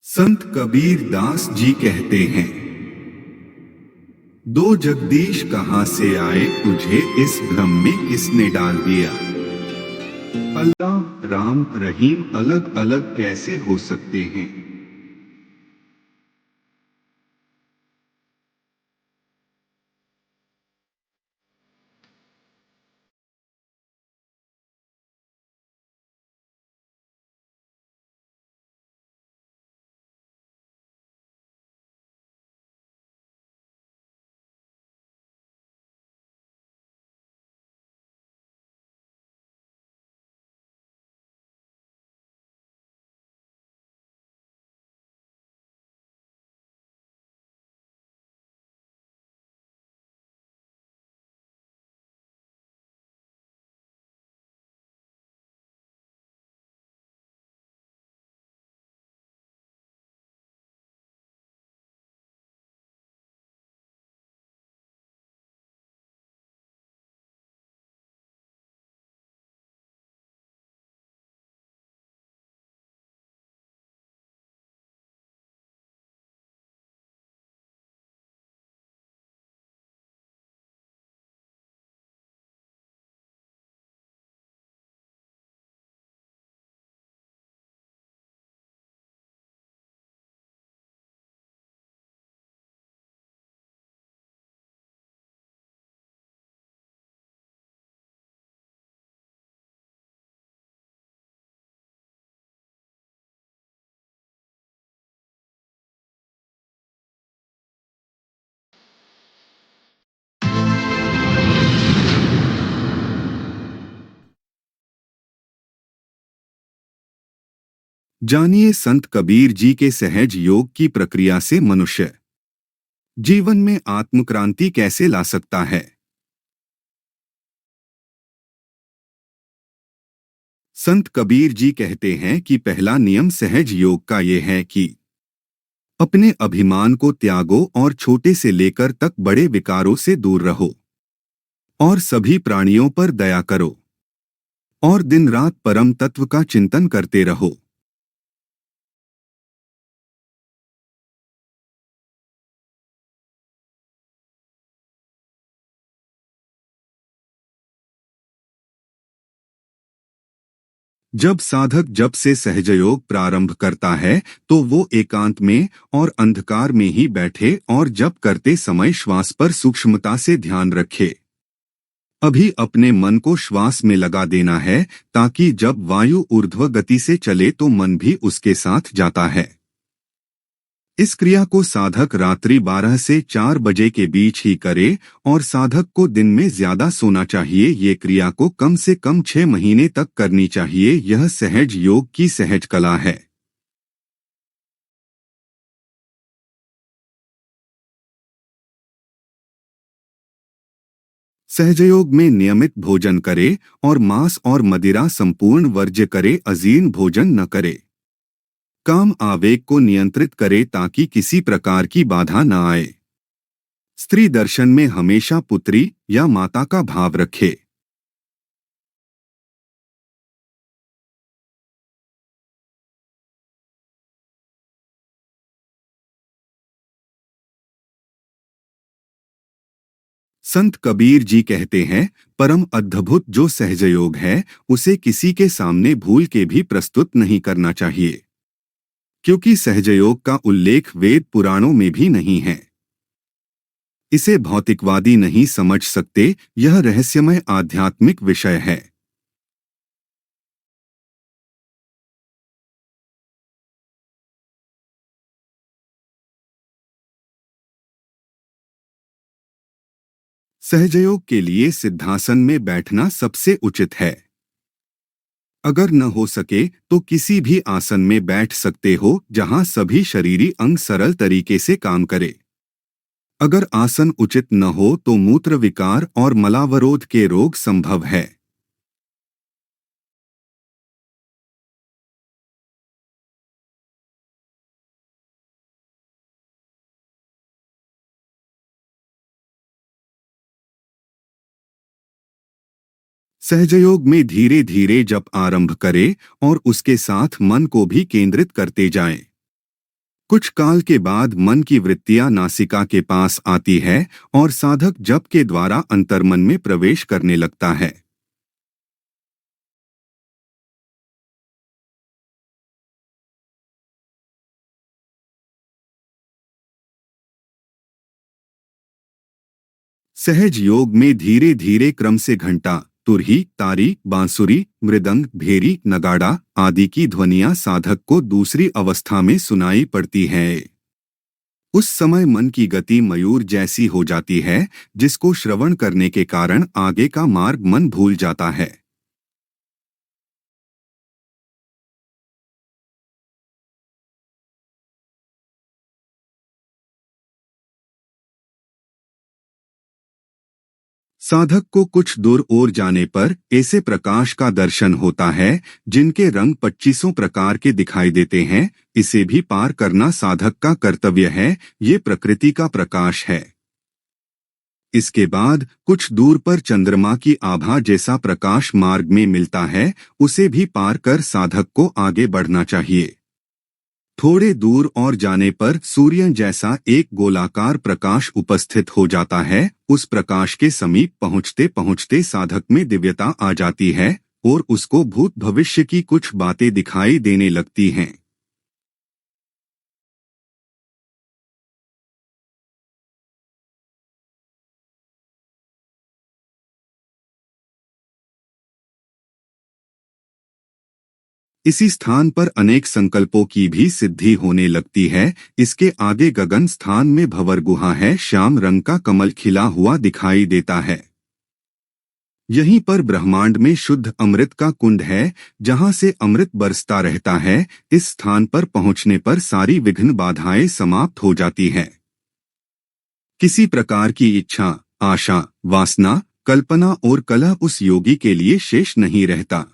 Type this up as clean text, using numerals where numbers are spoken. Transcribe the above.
संत कबीर दास जी कहते हैं, दो जगदीश कहाँ से आए, तुझे इस भ्रम में किसने डाल दिया। अल्लाह राम रहीम अलग अलग कैसे हो सकते हैं। जानिए संत कबीर जी के सहज योग की प्रक्रिया से मनुष्य जीवन में आत्मक्रांति कैसे ला सकता है। संत कबीर जी कहते हैं कि पहला नियम सहज योग का ये है कि अपने अभिमान को त्यागो और छोटे से लेकर तक बड़े विकारों से दूर रहो और सभी प्राणियों पर दया करो और दिन रात परम तत्व का चिंतन करते रहो। जब साधक जप से सहजयोग प्रारंभ करता है तो वो एकांत में और अंधकार में ही बैठे और जप करते समय श्वास पर सूक्ष्मता से ध्यान रखे। अभी अपने मन को श्वास में लगा देना है ताकि जब वायु ऊर्ध्व गति से चले तो मन भी उसके साथ जाता है। इस क्रिया को साधक रात्रि 12 से 4 बजे के बीच ही करे और साधक को दिन में ज्यादा सोना चाहिए। ये क्रिया को कम से कम 6 महीने तक करनी चाहिए। यह सहज योग की सहज कला है। सहजयोग में नियमित भोजन करे और मांस और मदिरा संपूर्ण वर्ज्य करे। अजीर्ण भोजन न करे। काम आवेग को नियंत्रित करे ताकि किसी प्रकार की बाधा न आए। स्त्री दर्शन में हमेशा पुत्री या माता का भाव रखे। संत कबीर जी कहते हैं, परम अद्भुत जो सहजयोग है उसे किसी के सामने भूल के भी प्रस्तुत नहीं करना चाहिए, क्योंकि सहजयोग का उल्लेख वेद पुराणों में भी नहीं है। इसे भौतिकवादी नहीं समझ सकते। यह रहस्यमय आध्यात्मिक विषय है। सहजयोग के लिए सिद्धासन में बैठना सबसे उचित है। अगर न हो सके तो किसी भी आसन में बैठ सकते हो जहां सभी शरीरी अंग सरल तरीके से काम करे। अगर आसन उचित न हो तो मूत्र विकार और मलावरोध के रोग संभव है। सहजयोग में धीरे धीरे जप आरंभ करें और उसके साथ मन को भी केंद्रित करते जाएं। कुछ काल के बाद मन की वृत्तियां नासिका के पास आती है और साधक जप के द्वारा अंतर्मन में प्रवेश करने लगता है। सहज योग में धीरे धीरे क्रम से घंटा, तुरही, तारी, बांसुरी, मृदंग, भेरी, नगाड़ा आदि की ध्वनियां साधक को दूसरी अवस्था में सुनाई पड़ती है। उस समय मन की गति मयूर जैसी हो जाती है, जिसको श्रवण करने के कारण आगे का मार्ग मन भूल जाता है। साधक को कुछ दूर और जाने पर ऐसे प्रकाश का दर्शन होता है जिनके रंग 25 प्रकार के दिखाई देते हैं। इसे भी पार करना साधक का कर्तव्य है। ये प्रकृति का प्रकाश है। इसके बाद कुछ दूर पर चंद्रमा की आभा जैसा प्रकाश मार्ग में मिलता है। उसे भी पार कर साधक को आगे बढ़ना चाहिए। थोड़े दूर और जाने पर सूर्य जैसा एक गोलाकार प्रकाश उपस्थित हो जाता है। उस प्रकाश के समीप पहुँचते पहुँचते साधक में दिव्यता आ जाती है और उसको भूत भविष्य की कुछ बातें दिखाई देने लगती हैं। इसी स्थान पर अनेक संकल्पों की भी सिद्धि होने लगती है। इसके आगे गगन स्थान में भंवर गुहा है। श्याम रंग का कमल खिला हुआ दिखाई देता है। यहीं पर ब्रह्मांड में शुद्ध अमृत का कुंड है, जहां से अमृत बरसता रहता है। इस स्थान पर पहुंचने पर सारी विघ्न बाधाएं समाप्त हो जाती है। किसी प्रकार की इच्छा, आशा, वासना, कल्पना और कलह उस योगी के लिए शेष नहीं रहता।